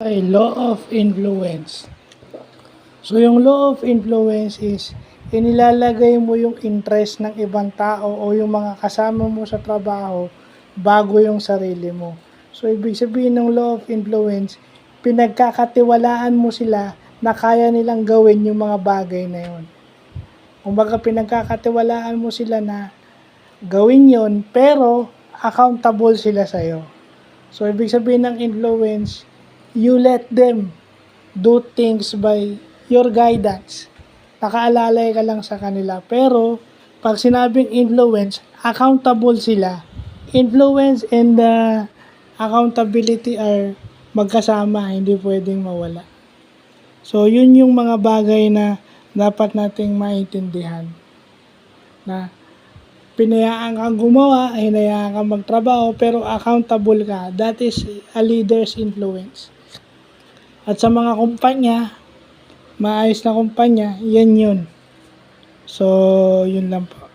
Okay, law of influence. So, yung law of influence is, inilalagay mo yung interest ng ibang tao o yung mga kasama mo sa trabaho bago yung sarili mo. So, ibig sabihin ng law of influence, pinagkakatiwalaan mo sila na kaya nilang gawin yung mga bagay na yun. Kumbaga, pinagkakatiwalaan mo sila na gawin yon pero accountable sila sa'yo. So, ibig sabihin ng influence, you let them do things by your guidance. Nakaalalay ka lang sa kanila. Pero, pag sinabing influence, accountable sila. Influence and accountability are magkasama, hindi pwedeng mawala. So, yun yung mga bagay na dapat nating maintindihan. Na pinayaan kang gumawa, hinayaan kang magtrabaho, pero accountable ka. That is a leader's influence. At sa mga kumpanya, maayos na kumpanya, yan yun. So, yun lang po.